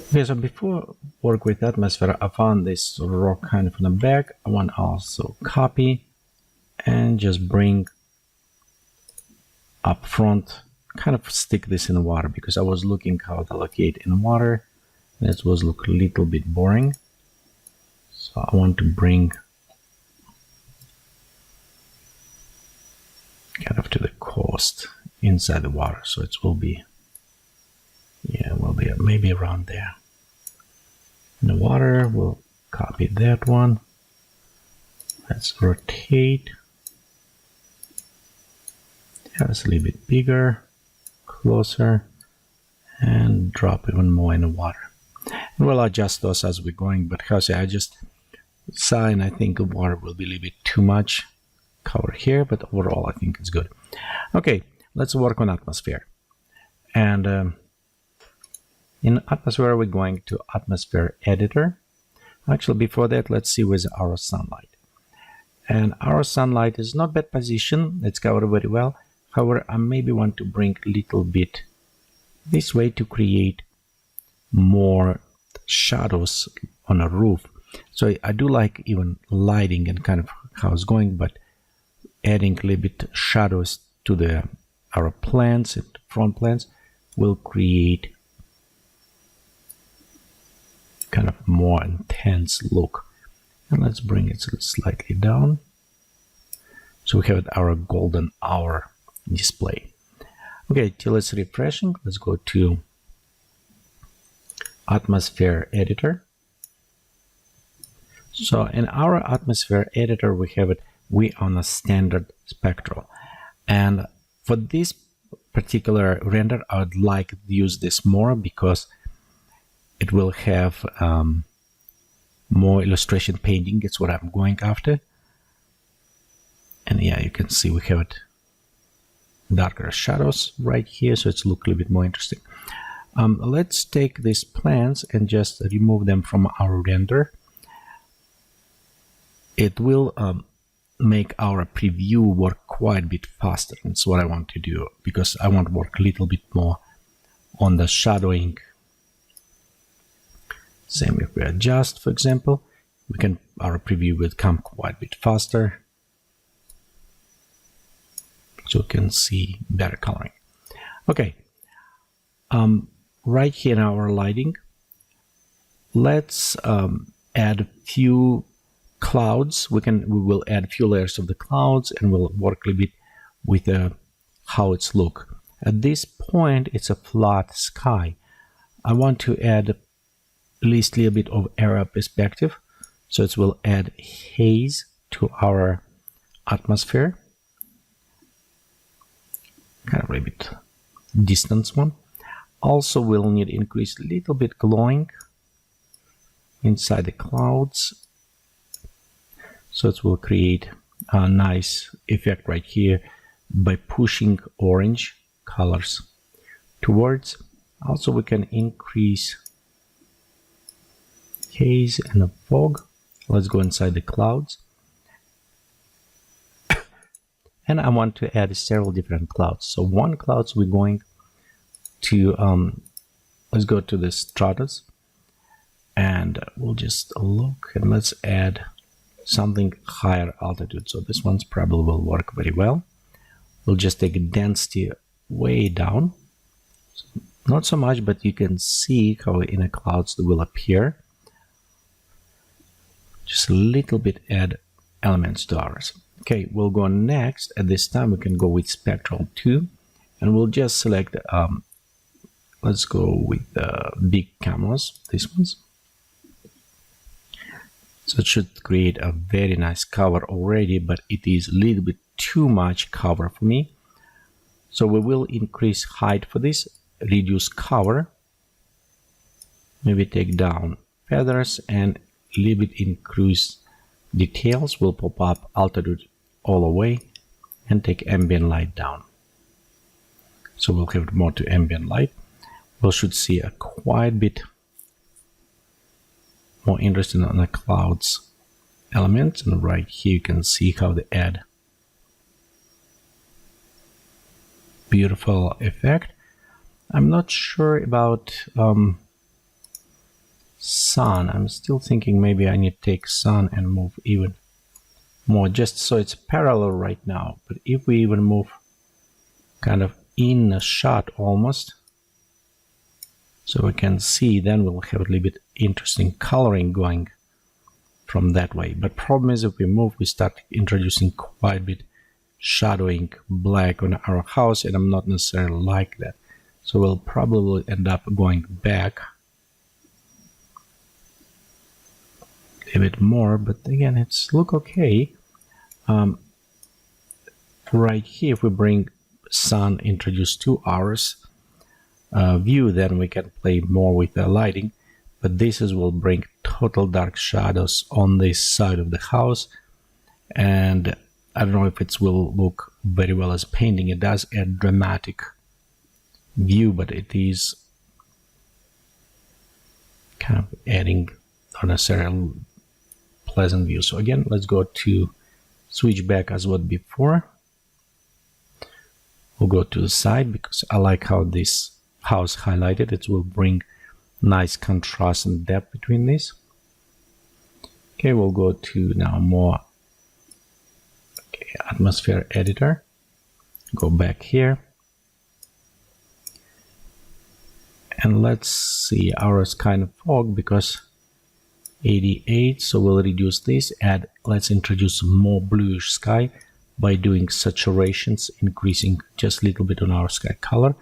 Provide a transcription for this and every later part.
Okay, so before work with atmosphere, I found this rock kind of in the back. I want also copy and just bring up front, kind of stick this in the water because I was looking how to locate in water. That was look a little bit boring. So I want to bring kind of to the coast inside the water. So it will be, yeah, will be maybe around there. In the water, we'll copy that one. Let's rotate. Yeah, it's a little bit bigger, closer, and drop even more in the water. And we'll adjust those as we're going, but I just saw and I think the water will be a little bit too much cover here, but overall I think it's good. Okay, let's work on atmosphere. And in atmosphere, we're going to atmosphere editor. Actually, before that, let's see with our sunlight. And our sunlight is not bad position. It's covered very well. However, I maybe want to bring a little bit this way to create more shadows on a roof. So I do like even lighting and kind of how it's going, but adding a little bit shadows to our plants and front plants will create kind of more intense look. And let's bring it slightly down. So we have our golden hour display. Okay, till it's refreshing, let's go to atmosphere editor. So in our atmosphere editor, we on a standard spectral. And for this particular render, I would like to use this more because it will have more illustration painting. It's what I'm going after. And yeah, you can see we have it darker shadows right here, so it's look a little bit more interesting. Let's take these plants and just remove them from our render. It will make our preview work quite a bit faster. That's what I want to do because I want to work a little bit more on the shadowing. Same if we adjust, for example, our preview will come quite a bit faster. So you can see better coloring. Okay, right here in our lighting, let's add a few clouds. We will add a few layers of the clouds and we'll work a little bit with how it's look. At this point, it's a flat sky. I want to add at least a little bit of area perspective. So it will add haze to our atmosphere. Kind of a bit distance one. Also, we'll need to increase a little bit glowing inside the clouds. So it will create a nice effect right here by pushing orange colors towards. Also, we can increase haze and a fog. Let's go inside the clouds. And I want to add several different clouds. So one clouds we're going to, let's go to the stratus and we'll just look and let's add something higher altitude. So this one's probably will work very well. We'll just take density way down. So not so much, but you can see how in the clouds they will appear. Just a little bit add elements to ours. Okay, we'll go next. At this time, we can go with spectral 2 and we'll just select, let's go with the big cameras, these ones. So it should create a very nice cover already, but it is a little bit too much cover for me. So we will increase height for this, reduce cover, maybe take down feathers and a little bit increase details. Will pop up altitude all the way and take ambient light down. So we'll have more to ambient light. We should see a quite bit more interesting on the clouds elements. And right here you can see how they add beautiful effect. I'm not sure about sun. I'm still thinking maybe I need to take sun and move even more, just so it's parallel right now. But if we even move kind of in a shot almost, so we can see, then we'll have a little bit interesting coloring going from that way. But problem is, if we move, we start introducing quite a bit shadowing black on our house, and I'm not necessarily like that. So we'll probably end up going back a bit more, but again, it's look okay. Right here, if we bring sun, introduce 2 hours view, then we can play more with the lighting. But this will bring total dark shadows on this side of the house, and I don't know if it will look very well as painting. It does add dramatic view, but it is kind of adding not necessarily pleasant view. So again, let's go to switch back as what before. We'll go to the side because I like how this house highlighted. It will bring nice contrast and depth between these. Okay, we'll go to now more atmosphere editor. Go back here. And let's see, ours kind of fog because 88, so we'll reduce this, let's introduce more bluish sky by doing saturations, increasing just a little bit on our sky color.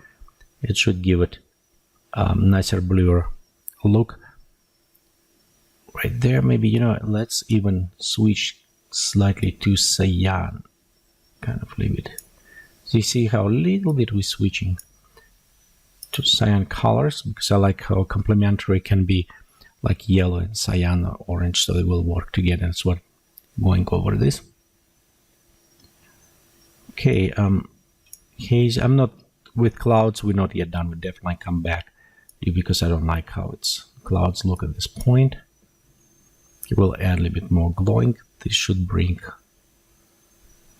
It should give it nicer, bluer look. Right there, maybe, you know, let's even switch slightly to cyan, kind of leave it. So you see how a little bit we're switching to cyan colors, because I like how complementary can be, like yellow and cyan or orange, so they will work together. That's what I'm going over this. Okay, haze, I'm not with clouds, we're not yet done. We'll definitely come back because I don't like how its clouds look at this point. It will add a little bit more glowing. This should bring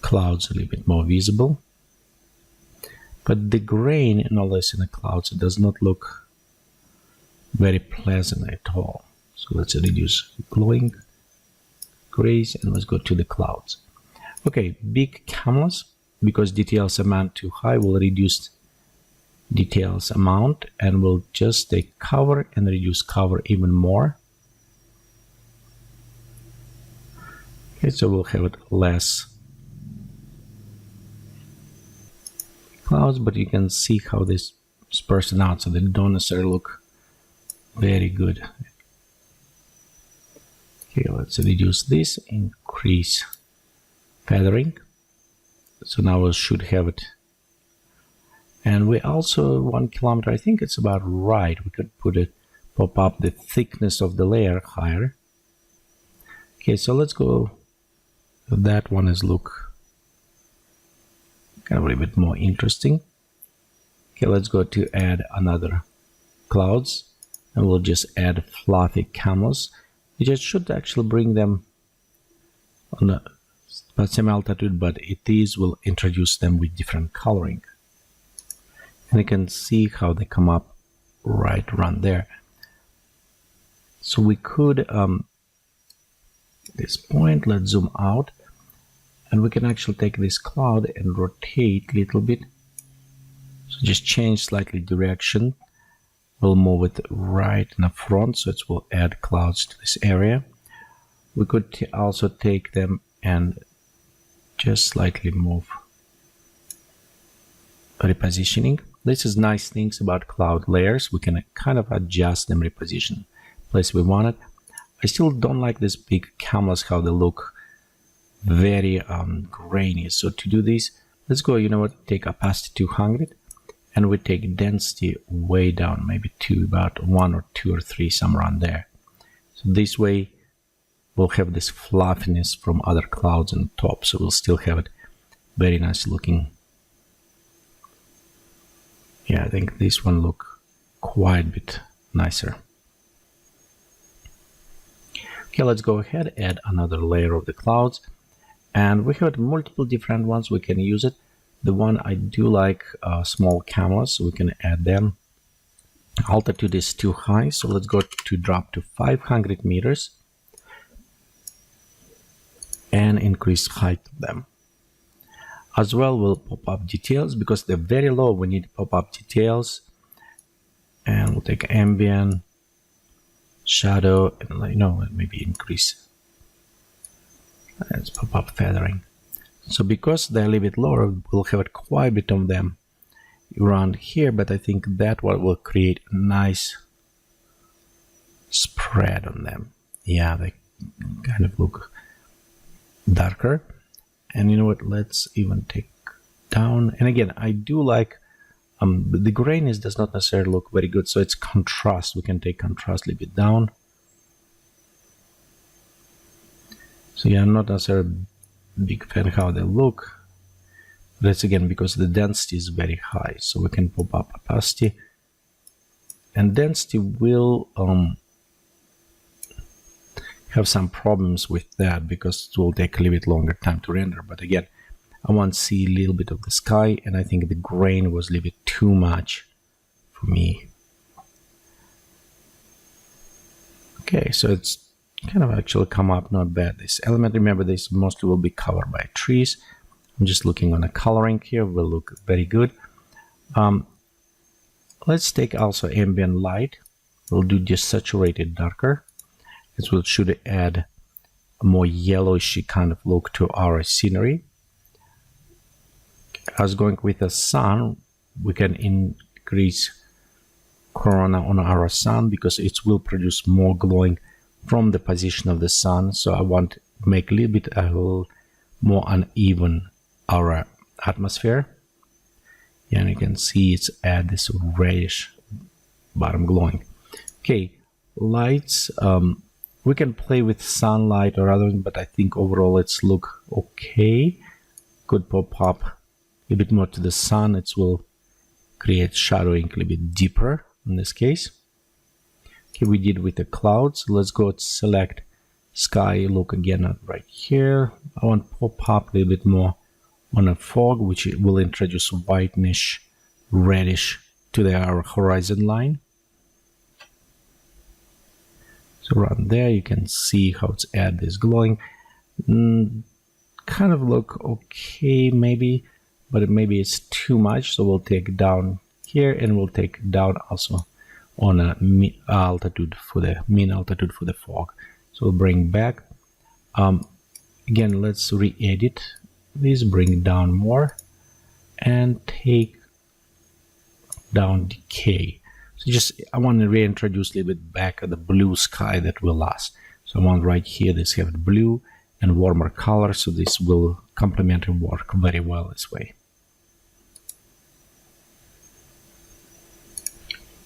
clouds a little bit more visible. But the grain and all this in the clouds, it does not look very pleasant at all. So let's reduce glowing grays and let's go to the clouds. Okay, big cameras, because details amount too high, we'll reduce details amount and we'll just take cover and reduce cover even more. Okay, so we'll have it less clouds, but you can see how this disperses out, so they don't necessarily look very good. Okay, let's reduce this, increase feathering. So now we should have it. And we also 1 kilometer, I think it's about right. We could put it, pop up the thickness of the layer higher. Okay, so let's go. That one is look kind of a little bit more interesting. Okay, let's go to add another clouds, and we'll just add fluffy camels. We just should actually bring them on the same altitude, but will introduce them with different coloring. And you can see how they come up right around there. So we could, at this point, let's zoom out, and we can actually take this cloud and rotate a little bit. So just change slightly direction. We'll move it right in the front, so it will add clouds to this area. We could also take them and just slightly move. Repositioning. This is nice things about cloud layers. We can kind of adjust them, reposition place we want it. I still don't like this big cameras, how they look very grainy. So to do this, let's go, you know what, take opacity 200, and we take density way down, maybe to about 1 or 2 or 3, somewhere around there. So this way we'll have this fluffiness from other clouds on top, so we'll still have it very nice looking. Yeah, I think this one look quite a bit nicer. Okay, let's go ahead, add another layer of the clouds, and we have multiple different ones. We can use it. The one I do like, small cameras, so we can add them. Altitude is too high, so let's go to drop to 500 meters and increase height of them. As well, we'll pop up details because they're very low. We need to pop up details, and we'll take ambient, shadow, and maybe increase. Let's pop up feathering. So because they're a little bit lower, we'll have quite a bit of them around here, but I think that what will create a nice spread on them. Yeah, they kind of look darker. And you know what, let's even take down, and again, I do like the graininess does not necessarily look very good, so it's contrast. We can take contrast a little bit down. So yeah, I'm not necessarily a big fan how they look. That's again because the density is very high, so we can pop up opacity, and density will have some problems with that because it will take a little bit longer time to render. But again, I want to see a little bit of the sky, and I think the grain was a little bit too much for me. Okay, so it's kind of actually come up not bad. This element, remember, this mostly will be covered by trees. I'm just looking on the coloring here, will look very good. Let's take also ambient light. We'll do desaturated darker. This will should add a more yellowish kind of look to our scenery. As going with the sun, we can increase corona on our sun because it will produce more glowing from the position of the sun. So I want to make a little more uneven our atmosphere. Yeah, and you can see it's add this reddish bottom glowing. Okay, lights. We can play with sunlight or other, but I think overall it's look okay. Could pop up a little bit more to the sun. It will create shadowing a little bit deeper in this case. Okay, we did with the clouds. Let's go to select sky. Look again at right here. I want to pop up a little bit more on a fog, which will introduce whitish, reddish to our horizon line. So around there you can see how it's add this glowing. Kind of look okay maybe, but maybe it's too much, so we'll take down here, and we'll take down also on a mean altitude for the fog. So we'll bring back. Again, let's re-edit this, bring down more, and take down decay. So just I want to reintroduce a little bit back the blue sky that we lost. So I want right here this have blue and warmer color, so this will complement and work very well this way.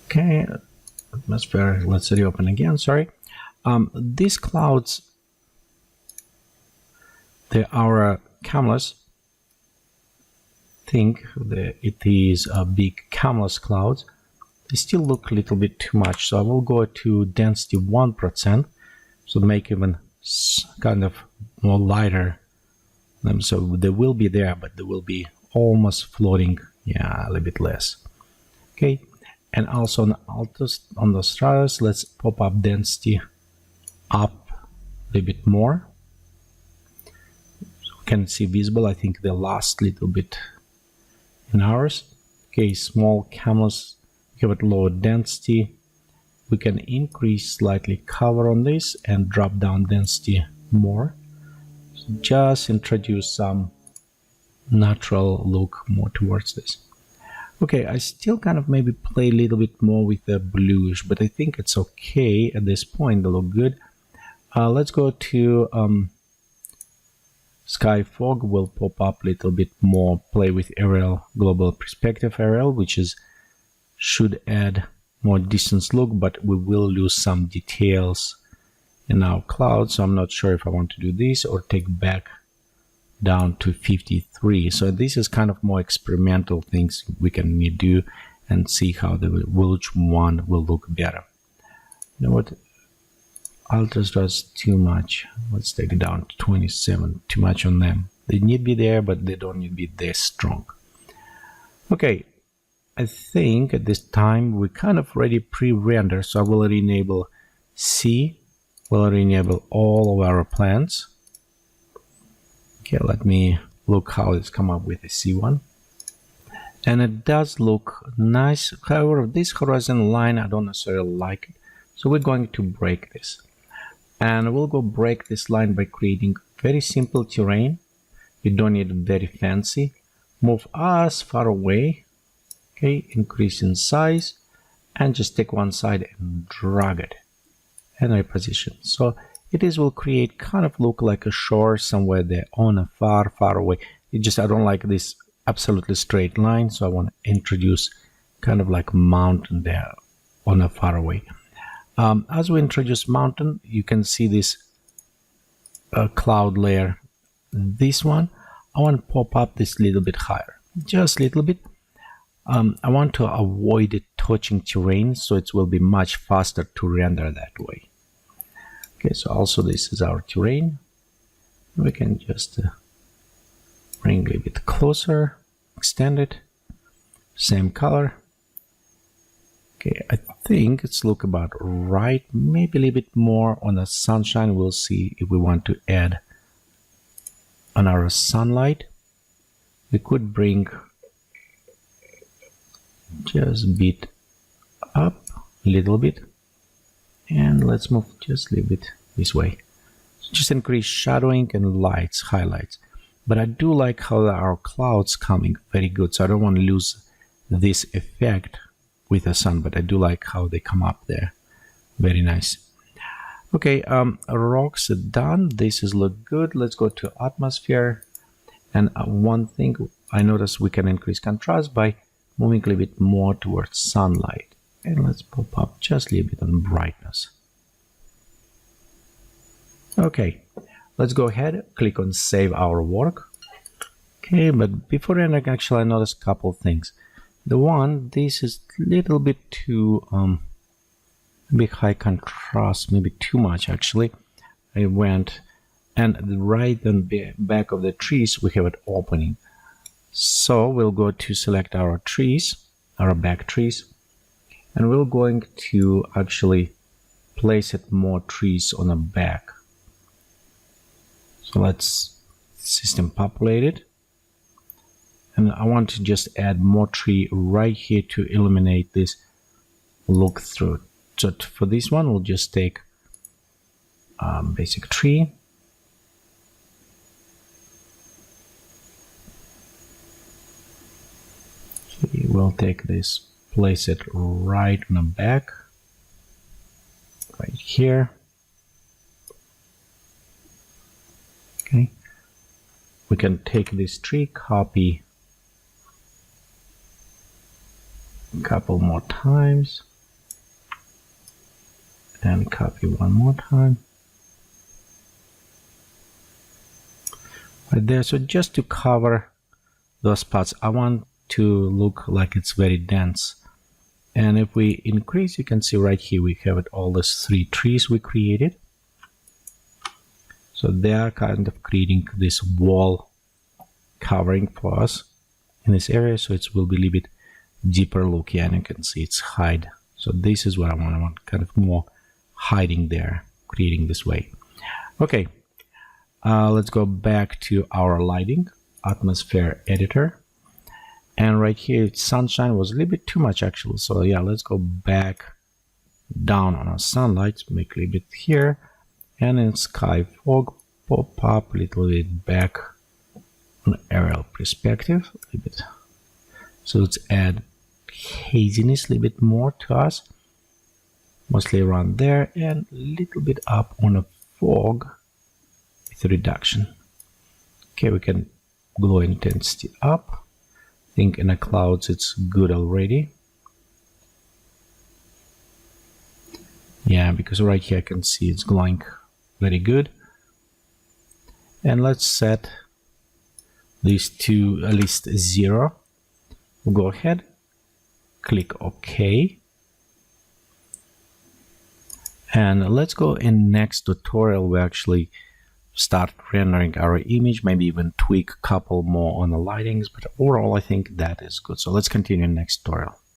Okay, atmosphere, let's reopen again, sorry. These clouds, they are cumulus. Think that it is a big cumulus clouds. They still look a little bit too much, so I will go to density 1%, so make even kind of more lighter. So they will be there, but they will be almost floating, yeah, a little bit less. Okay, and also on the stars, let's pop up density up a little bit more. So we can see visible. I think they lost a little bit in ours. Okay, small cumulus. Give it lower density. We can increase slightly cover on this and drop down density more. So just introduce some natural look more towards this. Okay, I still kind of maybe play a little bit more with the bluish, but I think it's okay at this point. They look good. Let's go to sky fog. Will pop up a little bit more. Play with aerial, global perspective aerial, which is should add more distance look, but we will lose some details in our cloud. So I'm not sure if I want to do this or take back down to 53. So this is kind of more experimental things we can do and see how which one will look better. You know what? Ultras does too much. Let's take it down to 27. Too much on them. They need to be there, but they don't need to be this strong. Okay. I think at this time we kind of already pre-render, so I will enable C, will enable all of our plans. Okay, let me look how it's come up with the C1. And it does look nice. However, this horizon line, I don't necessarily like it. So we're going to break this. And we'll go break this line by creating very simple terrain. You don't need very fancy. Move as far away. Okay, increase in size. And just take one side and drag it. And reposition. So it will create kind of look like a shore somewhere there on a far, far away. I don't like this absolutely straight line, so I want to introduce kind of like a mountain there on a far away. As we introduce mountain, you can see this cloud layer. This one, I want to pop up this little bit higher, just a little bit. I want to avoid it touching terrain, so it will be much faster to render that way. Okay, so also this is our terrain. We can just bring a little bit closer, extend it, same color. Okay, I think it's look about right. Maybe a little bit more on the sunshine. We'll see if we want to add on our sunlight. We could bring just a bit up a little bit, and let's move just a little bit this way. Just increase shadowing and lights, highlights. But I do like how our clouds coming very good, so I don't want to lose this effect with the sun, but I do like how they come up there. Very nice. Okay, rocks are done. This is look good. Let's go to atmosphere. And one thing I noticed, we can increase contrast by moving a little bit more towards sunlight. And let's pop up just a little bit on brightness. Okay, let's go ahead, click on save our work. Okay, but before rendering, actually I noticed a couple things. The one, this is a little bit too big high contrast, maybe too much actually. I went, and right on the back of the trees we have it opening. So we'll go to select our trees, our back trees, and we're going to actually place it more trees on the back. So let's system populate it. And I want to just add more tree right here to eliminate this look through. So for this one, we'll just take basic tree. Okay, we'll take this, place it right on the back, right here. Okay, we can take this tree, copy a couple more times, and copy one more time right there. So just to cover those spots, I want to look like it's very dense. And if we increase, you can see right here we have it, all these 3 trees we created. So they are kind of creating this wall covering for us in this area, so it will be a little bit deeper look, and you can see it's hide. So this is what I want kind of more hiding there, creating this way. Okay, let's go back to our lighting, atmosphere editor. And right here, sunshine was a little bit too much actually. So yeah, let's go back down on our sunlight, make a little bit here. And in sky fog, pop up a little bit back on aerial perspective, a little bit. So let's add haziness a little bit more to us, mostly around there, and a little bit up on a fog with reduction. Okay, we can glow intensity up. I think in the clouds it's good already. Yeah, because right here I can see it's glowing very good. And let's set these to at least 0. We'll go ahead, click OK. And let's go in next tutorial. We actually start rendering our image, maybe even tweak a couple more on the lightings, but overall I think that is good. So let's continue in the next tutorial.